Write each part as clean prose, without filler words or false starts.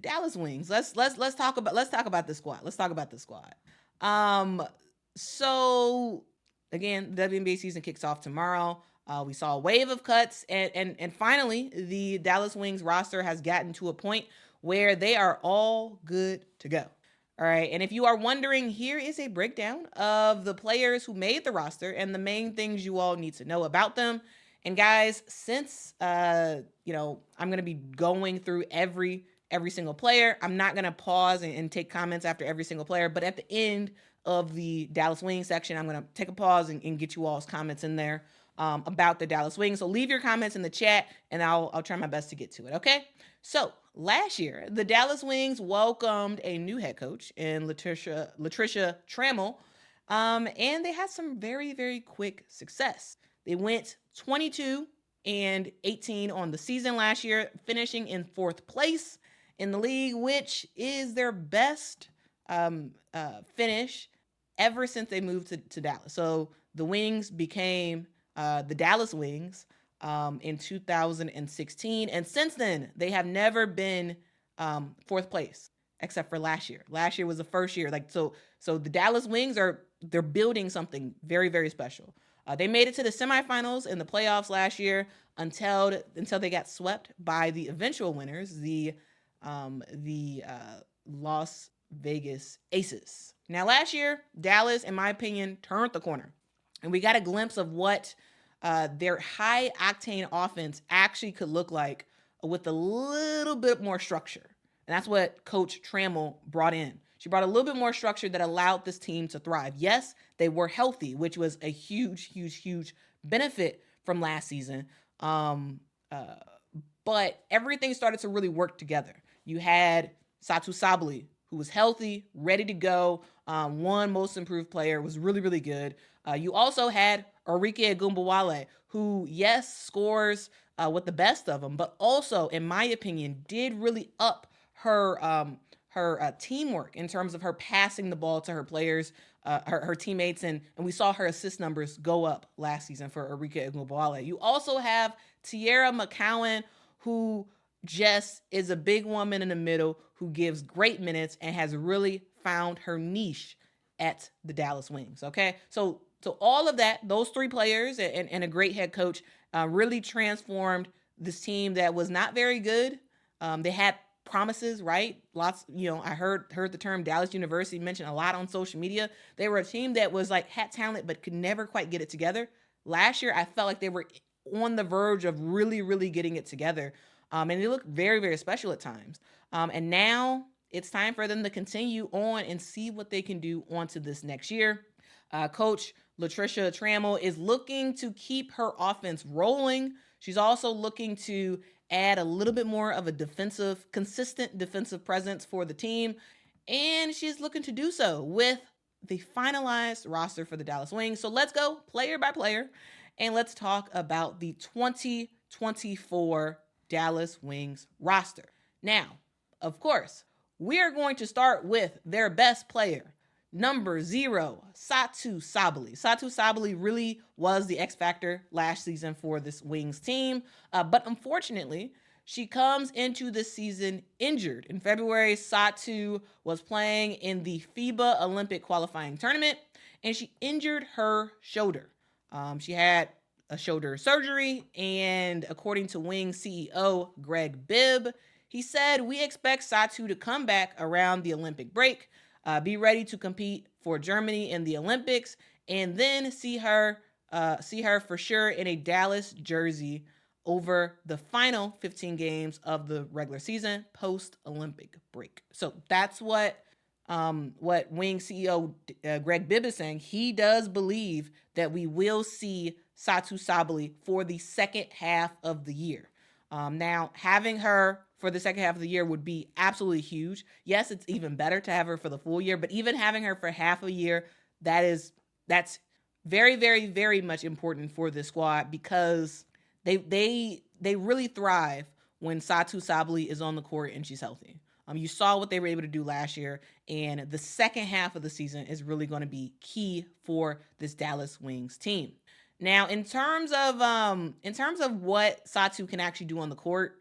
the Dallas Wings. Let's talk about the squad. Let's talk about the squad. So again, the WNBA season kicks off tomorrow. We saw a wave of cuts, and finally, the Dallas Wings roster has gotten to a point where they are all good to go. All right, and if you are wondering, here is a breakdown of the players who made the roster and the main things you all need to know about them. And guys, since I'm gonna be going through every single player, I'm not gonna pause and take comments after every single player. But at the end of the Dallas Wings section, I'm gonna take a pause and get you all's comments in there about the Dallas Wings. So leave your comments in the chat, and I'll try my best to get to it. Okay. So last year, the Dallas Wings welcomed a new head coach in Latricia Trammell, and they had some very, very quick success. They went 22-18 on the season last year, finishing in 4th place in the league, which is their best finish ever since they moved to Dallas. So the Wings became the Dallas Wings in 2016. And since then, they have never been 4th place except for last year. Last year was the first year. So the Dallas Wings they're building something very, very special. They made it to the semifinals in the playoffs last year until they got swept by the eventual winners, the Las Vegas Aces. Now, last year, Dallas, in my opinion, turned the corner, and we got a glimpse of what their high-octane offense actually could look like with a little bit more structure. And that's what Coach Trammell brought in. She brought a little bit more structure that allowed this team to thrive. Yes, they were healthy, which was a huge, huge, huge benefit from last season. But everything started to really work together. You had Satu Sabally, who was healthy, ready to go, won Most Improved Player, was really, really good. You also had Arike Ogunbowale, who, yes, scores with the best of them, but also, in my opinion, did really up her teamwork in terms of her passing the ball to her players, her teammates, and we saw her assist numbers go up last season for Arike Ogunbowale. You also have Teaira McCowan, who just is a big woman in the middle who gives great minutes and has really found her niche at the Dallas Wings. Okay, so all of that, those 3 players and a great head coach really transformed this team that was not very good. They had promises, right? Lots, I heard the term Dallas University mentioned a lot on social media. They were a team that was had talent but could never quite get it together. Last year, I felt like they were on the verge of really, really getting it together. And they look very, very special at times. And now it's time for them to continue on and see what they can do onto this next year. Coach Latricia Trammell is looking to keep her offense rolling. She's also looking to add a little bit more of a consistent defensive presence for the team. And she's looking to do so with the finalized roster for the Dallas Wings. So let's go player by player, and let's talk about the 2024 Dallas Wings roster. Now, of course, we are going to start with their best player, number 0, Satu Sabally. Satu Sabally really was the X factor last season for this Wings team, but unfortunately, she comes into this season injured. In February, Satu was playing in the FIBA Olympic qualifying tournament, and she injured her shoulder. She had a shoulder surgery, and according to Wings CEO Greg Bibb, he said, "We expect Satu to come back around the Olympic break, be ready to compete for Germany in the Olympics, and then see her for sure in a Dallas jersey over the final 15 games of the regular season post-Olympic break." So that's what Wings CEO Greg Bibb is saying. He does believe that we will see Satu Sabally for the second half of the year. Now, having her for the second half of the year would be absolutely huge. Yes, it's even better to have her for the full year, but even having her for half a year, that's very, very, very much important for this squad, because they really thrive when Satu Sabally is on the court and she's healthy. You saw what they were able to do last year, and the second half of the season is really going to be key for this Dallas Wings team. Now, in terms of what Satu can actually do on the court,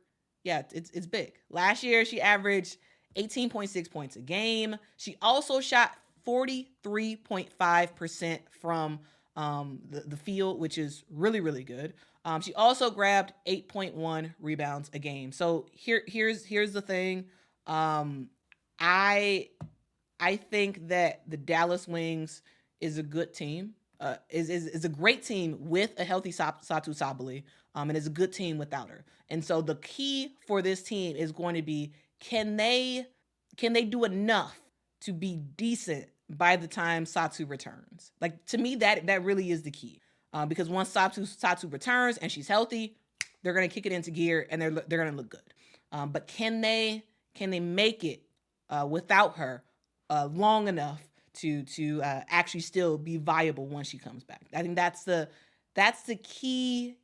Yeah, it's big. Last year, she averaged 18.6 points a game. She also shot 43.5% from the field, which is really, really good. She also grabbed 8.1 rebounds a game. So here's the thing. I think that the Dallas Wings is a good team. Is a great team with a healthy Satu Sabally, and is a good team without her. And so the key for this team is going to be, can they do enough to be decent by the time Satu returns? Like, to me, that really is the key. Because once Satu returns and she's healthy, they're going to kick it into gear and they're going to look good. But can they make it without her long enough to actually still be viable once she comes back? I think that's the key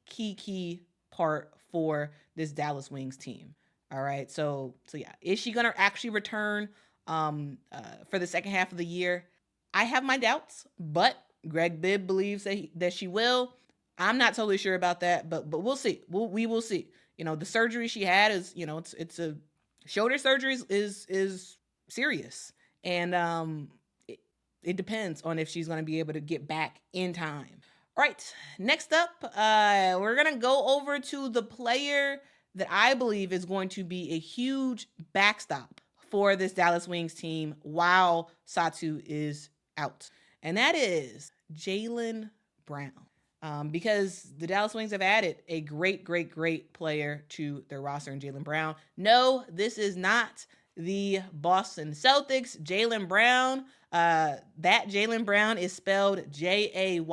part for this Dallas Wings team. All right, so yeah, is she gonna actually return for the second half of the year? I have my doubts, but Greg Bibb believes that she will. I'm not totally sure about that, but we'll see. We will see. The surgery she had is, it's a shoulder surgery is serious, and it depends on if she's going to be able to get back in time. All right, next up, we're going to go over to the player that I believe is going to be a huge backstop for this Dallas Wings team while Satu is out. And that is Jaelyn Brown. Because the Dallas Wings have added a great player to their roster in Jaelyn Brown. No, this is not the Boston Celtics Jaelyn Brown. That Jaelyn Brown is spelled Jaylen.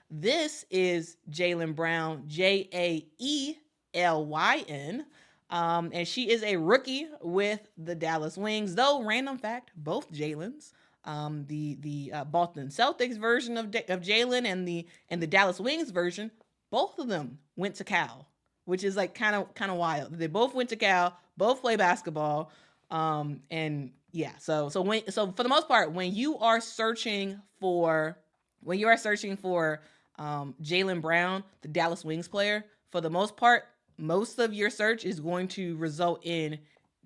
This is Jaelyn Brown, Jaelyn. And she is a rookie with the Dallas Wings. Though, random fact, both Jaelyns, the Boston Celtics version of Jaylen and the Dallas Wings version, both of them went to Cal, which is like kind of wild. They both went to Cal, both play basketball, and yeah. So for the most part, when you are searching for Jaelyn Brown, the Dallas Wings player, for the most part, most of your search is going to result in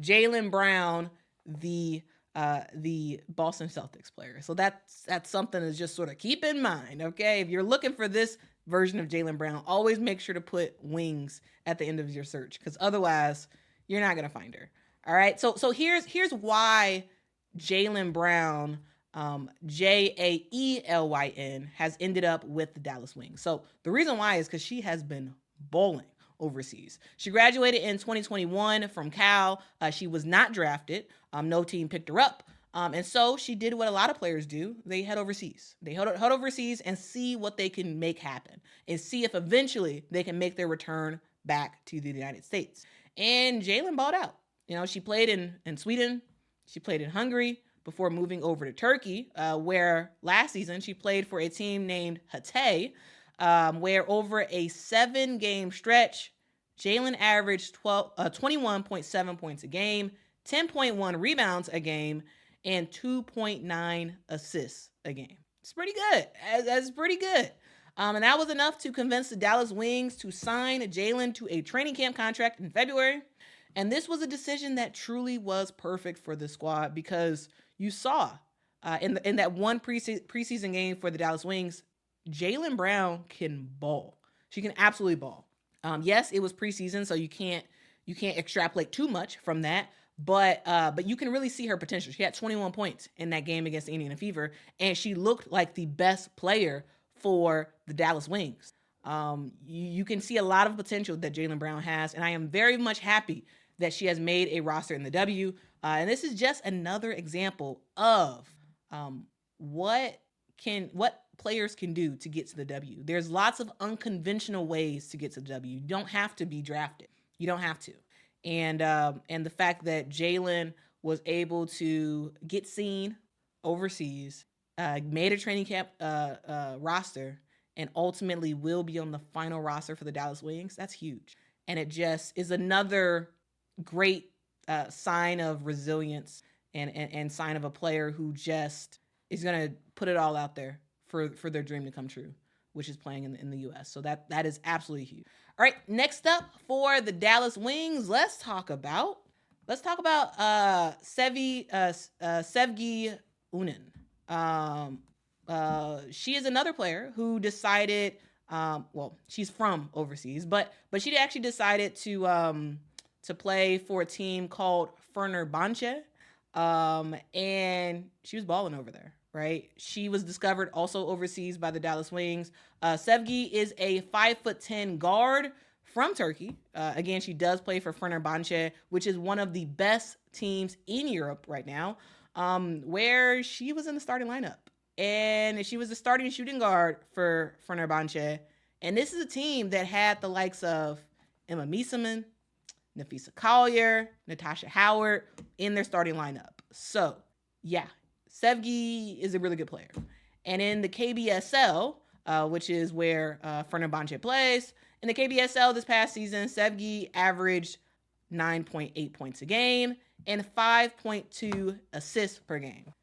Jaelyn Brown, the Boston Celtics player. So that's something to just sort of keep in mind, okay? If you're looking for this version of Jaelyn Brown, always make sure to put Wings at the end of your search, because otherwise you're not gonna find her. All right, so here's why Jaelyn Brown, Jaelyn, has ended up with the Dallas Wings. So the reason why is because she has been bowling overseas. She graduated in 2021 from Cal. She was not drafted. No team picked her up. And so she did what a lot of players do. They head overseas. They head overseas and see what they can make happen, and see if eventually they can make their return back to the United States. And Jaylen balled out. She played in Sweden. She played in Hungary before moving over to Turkey, where last season she played for a team named Hatay, where over a 7-game stretch, Jaylen averaged 21.7 points a game, 10.1 rebounds a game, and 2.9 assists a game. It's pretty good. That's pretty good. And that was enough to convince the Dallas Wings to sign Jaylen to a training camp contract in February. And this was a decision that truly was perfect for the squad, because you saw in that one preseason game for the Dallas Wings, Jaelyn Brown can ball. She can absolutely ball. Yes, it was preseason, so you can't extrapolate too much from that. But you can really see her potential. She had 21 points in that game against the Indiana Fever, and she looked like the best player for the Dallas Wings. You can see a lot of potential that Jaelyn Brown has, and I am very much happy that she has made a roster in the W. And this is just another example of what players can do to get to the W. There's lots of unconventional ways to get to the W. You don't have to be drafted. You don't have to. And the fact that Jaylen was able to get seen overseas, made a training camp roster, and ultimately will be on the final roster for the Dallas Wings, that's huge. And it just is another great sign of resilience and sign of a player who just is going to put it all out there for their dream to come true. which is playing in the U.S. So that is absolutely huge. All right, next up for the Dallas Wings, let's talk about Sevgi Uzun. She is another player who decided, she's from overseas, but she actually decided to play for a team called Fenerbahce, and she was balling over there, right? She was discovered also overseas by the Dallas Wings. Sevgi is a 5'10" guard from Turkey. Again, she does play for Fenerbahce, which is one of the best teams in Europe right now, where she was in the starting lineup. And she was the starting shooting guard for Fenerbahce. And this is a team that had the likes of Emma Miesemann, Napheesa Collier, Natasha Howard in their starting lineup. So, yeah, Sevgi is a really good player. And in the KBSL, which is where Fenerbahce plays, in the KBSL this past season, Sevgi averaged 9.8 points a game and 5.2 assists per game.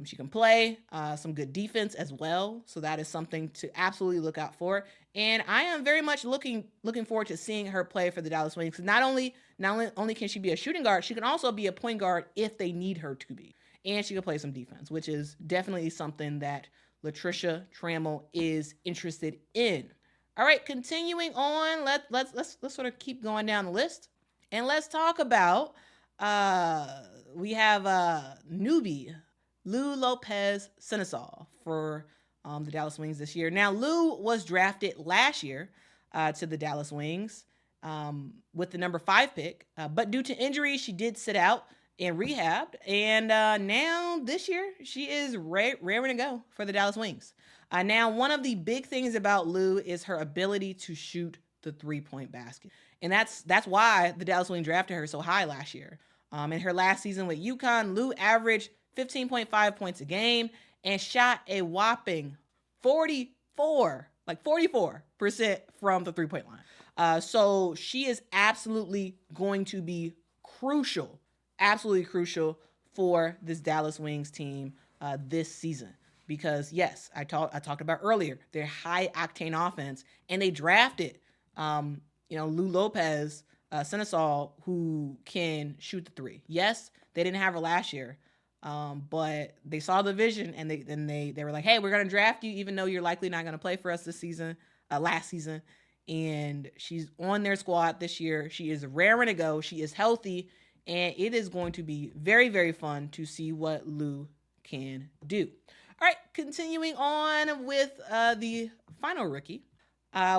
She can play some good defense as well, so that is something to absolutely look out for. And I am very much looking forward to seeing her play for the Dallas Wings. Not only can she be a shooting guard, she can also be a point guard if they need her to be, and she can play some defense, which is definitely something that Latricia Trammell is interested in. All right, continuing on, let's sort of keep going down the list, and let's talk about we have newbie Lou Lopez Sénéchal for the Dallas Wings this year. Now, Lou was drafted last year to the Dallas Wings with the number 5 pick, but due to injury, she did sit out and rehabbed, and now this year, she is raring to go for the Dallas Wings. Now, one of the big things about Lou is her ability to shoot the 3-point basket, and that's why the Dallas Wings drafted her so high last year. In her last season with UConn, Lou averaged 15.5 points a game and shot a whopping 44% from the 3-point line. So she is absolutely going to be absolutely crucial for this Dallas Wings team this season. Because yes, I talked about earlier, their high octane offense, and they drafted Lou Lopez Sénéchal, who can shoot the 3. Yes, they didn't have her last year. But they saw the vision, and they were like, hey, we're going to draft you even though you're likely not going to play for us last season. And she's on their squad this year. She is raring to go. She is healthy, and it is going to be very, very fun to see what Lou can do. All right, continuing on with the final rookie.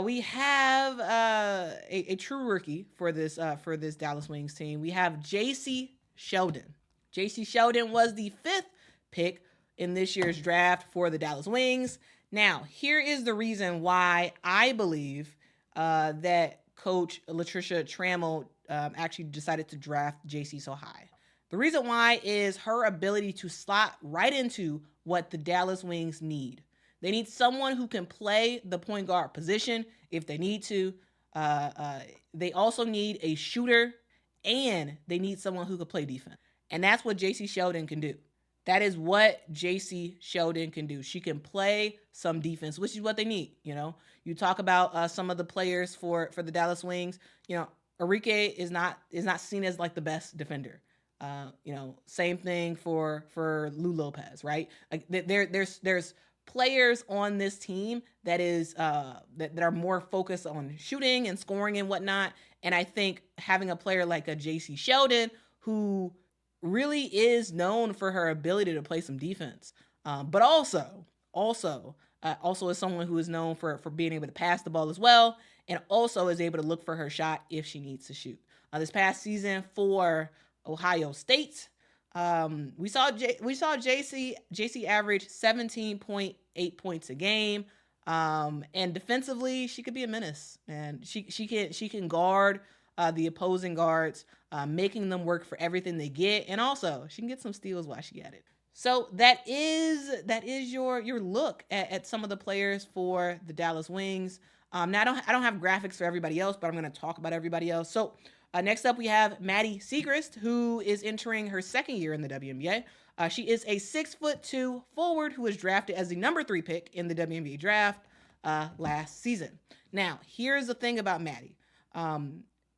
We have a true rookie for this Dallas Wings team. We have Jacy Sheldon. Jacy Sheldon was the 5th pick in this year's draft for the Dallas Wings. Now, here is the reason why I believe that Coach Latricia Trammell actually decided to draft Jacy so high. The reason why is her ability to slot right into what the Dallas Wings need. They need someone who can play the point guard position if they need to. They also need a shooter, and they need someone who can play defense. And that's what Jacy Sheldon can do. That is what Jacy Sheldon can do. She can play some defense, which is what they need. You talk about some of the players for the Dallas Wings. Arike is not seen as like the best defender. Same thing for Lou Lopez, right? Like there's players on this team that are more focused on shooting and scoring and whatnot. And I think having a player like a Jacy Sheldon, who really is known for her ability to play some defense, but also is someone who is known for being able to pass the ball as well, and also is able to look for her shot if she needs to shoot. This past season for Ohio State, we saw Jacy average 17.8 points a game, and defensively she could be a menace, and she can guard the opposing guards, making them work for everything they get, and also she can get some steals while she at it. So that is your look at some of the players for the Dallas Wings. Now I don't have graphics for everybody else, but I'm going to talk about everybody else. So next up we have Maddy Siegrist, who is entering her 2nd year in the WNBA. She is a 6'2" forward who was drafted as the number 3 pick in the WNBA draft. last season. Now, here's the thing about Maddy.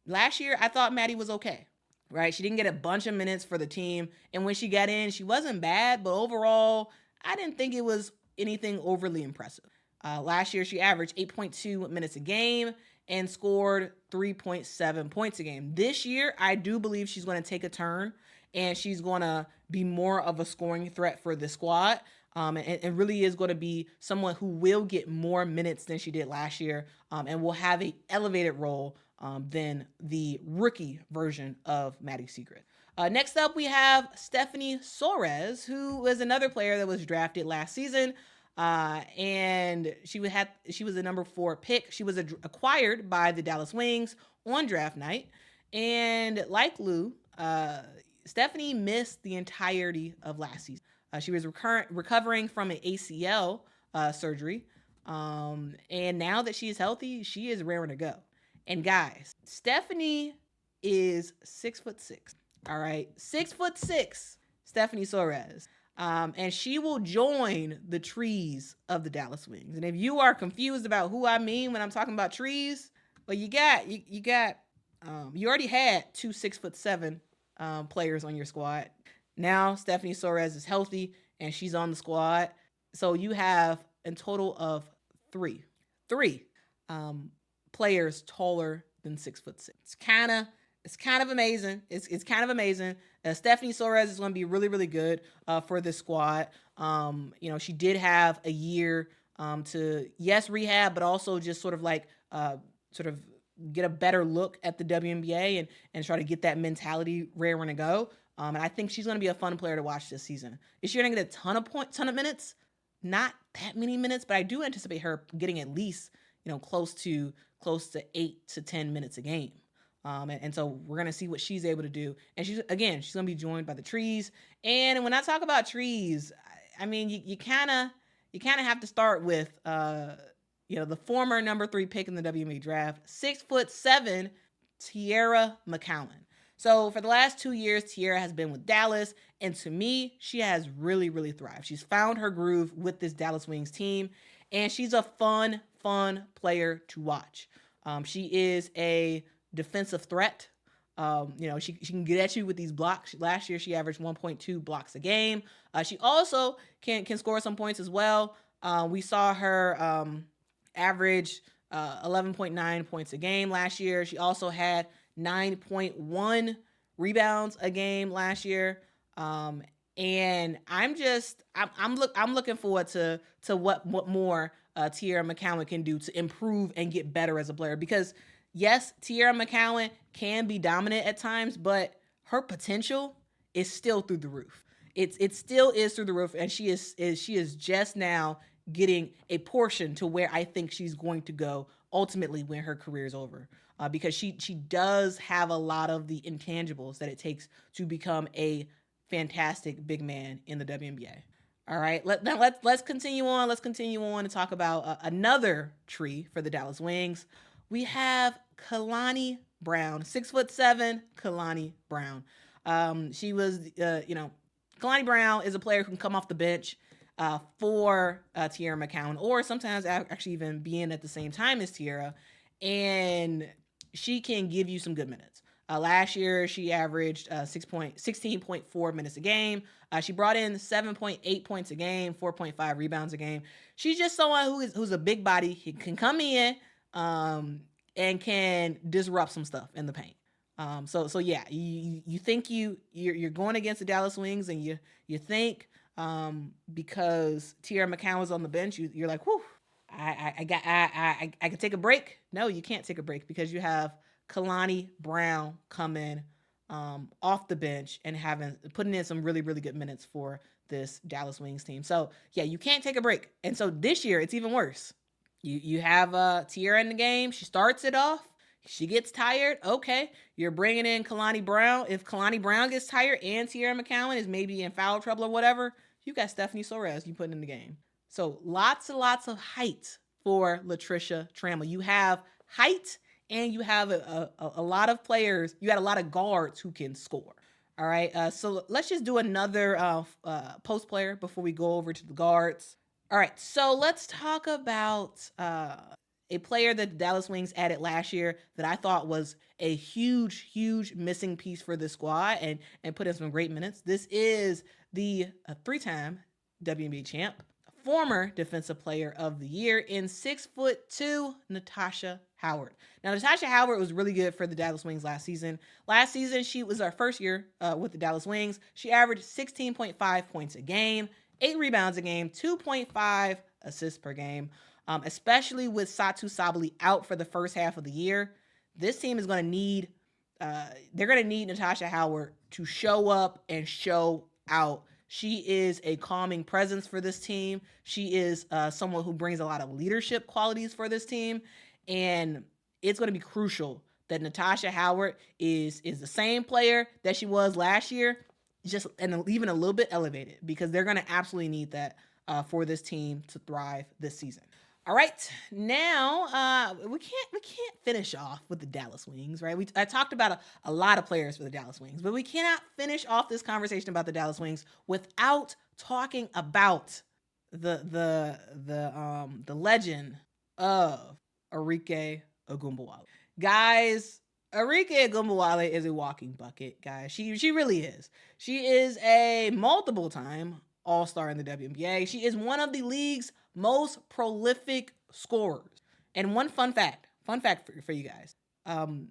Last year, I thought Maddy was okay, right? She didn't get a bunch of minutes for the team. And when she got in, she wasn't bad, but overall, I didn't think it was anything overly impressive. Last year, she averaged 8.2 minutes a game and scored 3.7 points a game. This year, I do believe she's going to take a turn and she's going to be more of a scoring threat for the squad. And really is going to be someone who will get more minutes than she did last year, and will have an elevated role than the rookie version of Maddy Siegrist. Next up, we have Stephanie Soares, who was another player that was drafted last season. And she was a number 4 pick. She was acquired by the Dallas Wings on draft night. And like Lou, Stephanie missed the entirety of last season. She was recovering from an ACL surgery. And now that she is healthy, she is raring to go. And guys, Stephanie is 6'6". All right, 6'6", Stephanie Soares. And she will join the trees of the Dallas Wings. And if you are confused about who I mean when I'm talking about trees, well, you already had 2 6'7" players on your squad. Now Stephanie Soares is healthy and she's on the squad. So you have a total of three players taller than 6'6". It's kind of amazing. It's kind of amazing. Stephanie Soares is going to be really, really good for this squad. She did have a year to rehab, but also just sort of get a better look at the WNBA and try to get that mentality raring to go. And I think she's going to be a fun player to watch this season. Is she going to get a ton of minutes? Not that many minutes, but I do anticipate her getting at least, close to 8 to 10 minutes a game. And so we're going to see what she's able to do. And she's going to be joined by the trees. And when I talk about trees, I mean, you kind of have to start with, the former number 3 pick in the WNBA draft, 6'7", Teaira McCowan. So for the last 2 years, Teaira has been with Dallas. And to me, she has really, really thrived. She's found her groove with this Dallas Wings team. And she's a fun player to watch. She is a defensive threat. She can get at you with these blocks. Last year, she averaged 1.2 blocks a game. She also can score some points as well. We saw her average 11.9 points a game last year. She also had 9.1 rebounds a game last year. And I'm looking forward to what more Teaira McCowan can do to improve and get better as a player, because yes, Teaira McCowan can be dominant at times, but her potential is still through the roof. It still is through the roof, and she is just now getting a portion to where I think she's going to go ultimately when her career is over. Because she does have a lot of the intangibles that it takes to become a fantastic big man in the WNBA. All right, let's continue on. Let's continue on to talk about another tree for the Dallas Wings. We have Kalani Brown, 6'7", Kalani Brown. Kalani Brown is a player who can come off the bench for Teaira McCowan, or sometimes actually even being at the same time as Teaira, and she can give you some good minutes. Last year, she averaged 16.4 minutes a game. She brought in 7.8 points a game, 4.5 rebounds a game. She's just someone who's a big body. He can come in and can disrupt some stuff in the paint. So yeah, you think you're going against the Dallas Wings, and you think because Teaira McCowan was on the bench, you're like, whew, I can take a break. No, you can't take a break, because you have Kalani Brown coming off the bench and putting in some really, really good minutes for this Dallas Wings team. So yeah, you can't take a break. And so this year it's even worse. You have Teaira in the game. She starts it off. She gets tired. Okay, you're bringing in Kalani Brown. If Kalani Brown gets tired and Teaira McCowan is maybe in foul trouble or whatever, you got Stephanie Soares you put in the game. So lots and lots of height for Latricia Trammell. You have height, and you have a lot of players. You got a lot of guards who can score. All right. So let's just do another post player before we go over to the guards. All right, so let's talk about a player that the Dallas Wings added last year that I thought was a huge missing piece for the squad and put in some great minutes. This is the three-time WNBA champ, former Defensive Player of the Year in 6'2", Natasha Howard. Now, Natasha Howard was really good for the Dallas Wings last season. Last season, she was our first year with the Dallas Wings. She averaged 16.5 points a game, 8 rebounds a game, 2.5 assists per game. Especially with Satu Sabally out for the first half of the year, this team is going to need, they're going to need Natasha Howard to show up and show out. She is a calming presence for this team. She is someone who brings a lot of leadership qualities for this team. And it's going to be crucial that Natasha Howard is the same player that she was last year, just and even a little bit elevated, because they're going to absolutely need that for this team to thrive this season. All right, now we can't finish off with the Dallas Wings, right? I talked about a lot of players for the Dallas Wings, but we cannot finish off this conversation about the Dallas Wings without talking about the legend of Arike Ogunbowale. Guys, Arike Ogunbowale is a walking bucket, guys. She really is. She is a multiple-time All-Star in the WNBA. She is one of the league's most prolific scorers. And one fun fact for you guys. Arike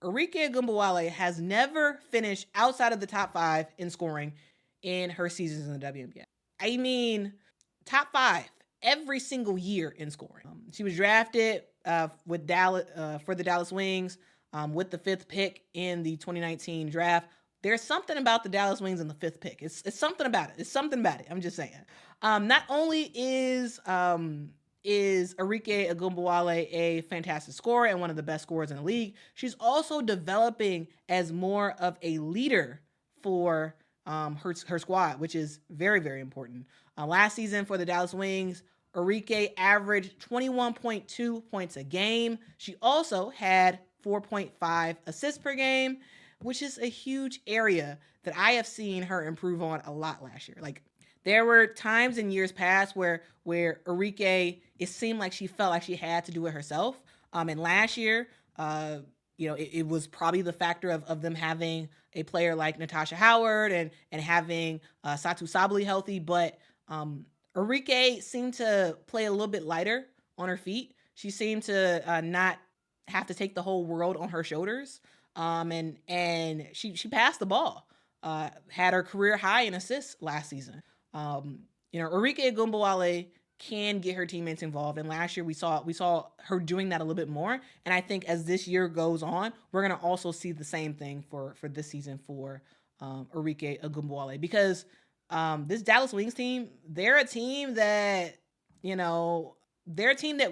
Ogunbowale has never finished outside of the top 5 in scoring in her seasons in the WNBA. I mean, top 5 every single year in scoring. She was drafted with Dallas for the Dallas Wings with the 5th pick in the 2019 draft. There's something about the Dallas Wings in the 5th pick. It's something about it. It's something about it. I'm just saying. Not only is Arike Ogunbowale a fantastic scorer and one of the best scorers in the league, she's also developing as more of a leader for her squad, which is very important. Last season for the Dallas Wings, Arike averaged 21.2 points a game. She also had 4.5 assists per game, which is a huge area that I have seen her improve on a lot last year. Like, there were times in years past where Arike, it seemed like she felt like she had to do it herself. And last year, it was probably the factor of them having a player like Natasha Howard and having Satu Sabally healthy. But Arike seemed to play a little bit lighter on her feet. She seemed to not have to take the whole world on her shoulders. And she passed the ball, had her career high in assists last season. Arike Ogunbowale can get her teammates involved, and last year we saw her doing that a little bit more. And I think as this year goes on, we're gonna also see the same thing for this season for Arike Ogunbowale, because this Dallas Wings team, they're a team that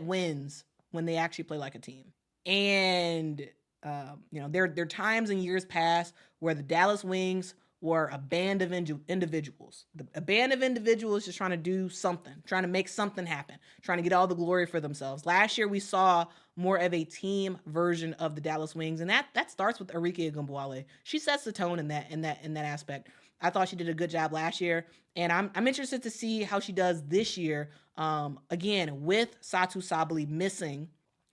wins when they actually play like a team. And there are times in years past where the Dallas Wings were a band of individuals. A band of individuals just trying to do something, trying to make something happen, trying to get all the glory for themselves. Last year, we saw more of a team version of the Dallas Wings, and that starts with Arike Ogunbowale. She sets the tone in that aspect. I thought she did a good job last year, and I'm interested to see how she does this year. Again, with Satu Sabally missing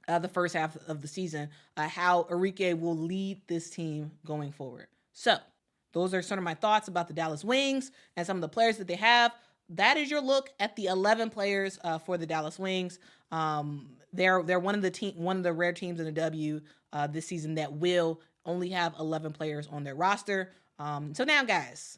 the first half of the season, how Arike will lead this team going forward. So those are sort of my thoughts about the Dallas Wings and some of the players that they have. That is your look at the 11 players for the Dallas Wings. They're one of the rare teams in the W this season that will only have 11 players on their roster. So now, guys,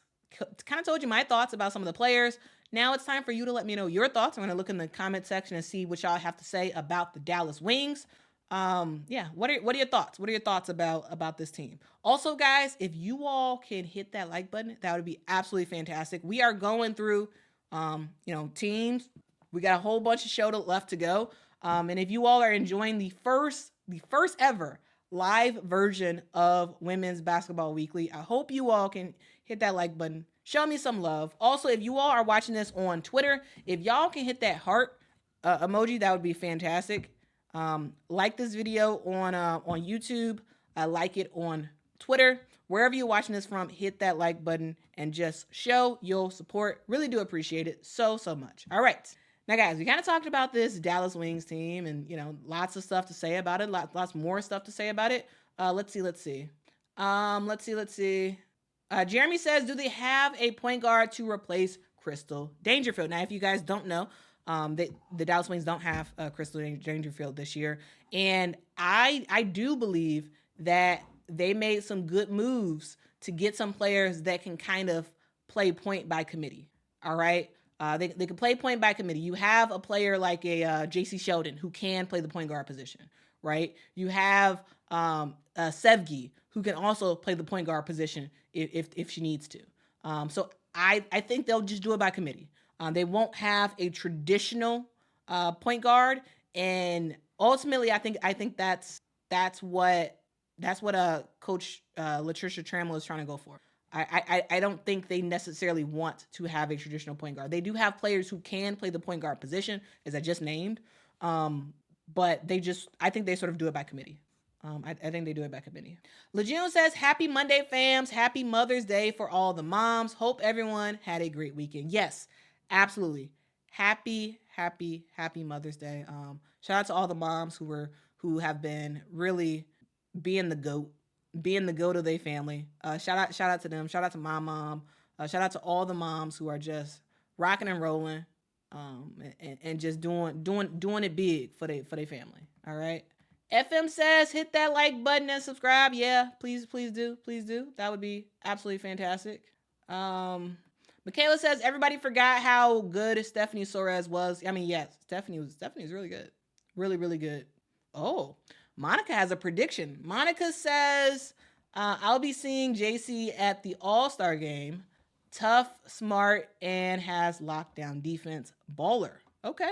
kind of told you my thoughts about some of the players. Now it's time for you to let me know your thoughts. I'm going to look in the comment section and see what y'all have to say about the Dallas Wings. What are your thoughts? What are your thoughts about this team? Also, guys, if you all can hit that like button, that would be absolutely fantastic. We are going through, teams. We got a whole bunch of show left to go. And if you all are enjoying the first ever live version of Women's Basketball Weekly, I hope you all can hit that like button. Show me some love. Also, if you all are watching this on Twitter, if y'all can hit that heart emoji, that would be fantastic. Like this video on YouTube. Like it on Twitter. wherever you're watching this from, hit that like button and just show your support. Really do appreciate it so much. All right. Now, guys, we kind of talked about this Dallas Wings team and, lots of stuff to say about it. Lots more stuff to say about it. Let's see. Jeremy says, do they have a point guard to replace Crystal Dangerfield? Now, if you guys don't know, the Dallas Wings don't have Crystal Dangerfield this year. And I do believe that they made some good moves to get some players that can kind of play point by committee. All right. They can play point by committee. You have a player like a Jacy Sheldon who can play the point guard position, right? You have Sevgi who can also play the point guard position if she needs to. So I think they'll just do it by committee. They won't have a traditional point guard, and ultimately, I think that's what Coach Latricia Trammell is trying to go for. I don't think they necessarily want to have a traditional point guard. They do have players who can play the point guard position, as I just named, but I think they sort of do it by committee. I think they do it by committee. Lejeune says, happy Monday, fams. Happy Mother's Day for all the moms. Hope everyone had a great weekend. Yes, absolutely. Happy Mother's Day. Shout out to all the moms who have been really being the GOAT of their family. Shout out to them. Shout out to my mom. Shout out to all the moms who are just rocking and rolling, and just doing it big for their family. All right. FM says, hit that like button and subscribe. Yeah, please do. That would be absolutely fantastic. Michaela says, everybody forgot how good Stephanie Soares was. I mean, yes, Stephanie was really good. Really good. Oh, Monica has a prediction. Monica says, I'll be seeing Jacy at the All-Star game. Tough, smart, and has lockdown defense. Baller. Okay.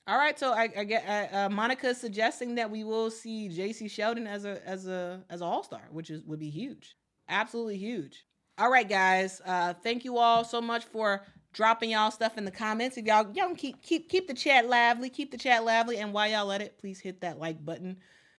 All right, so I get Monica's suggesting that we will see Jacy Sheldon as a All-Star, which would be huge, absolutely huge. All right, guys, thank you all so much for dropping y'all stuff in the comments. If y'all keep the chat lively, and while y'all at it, please hit that like button.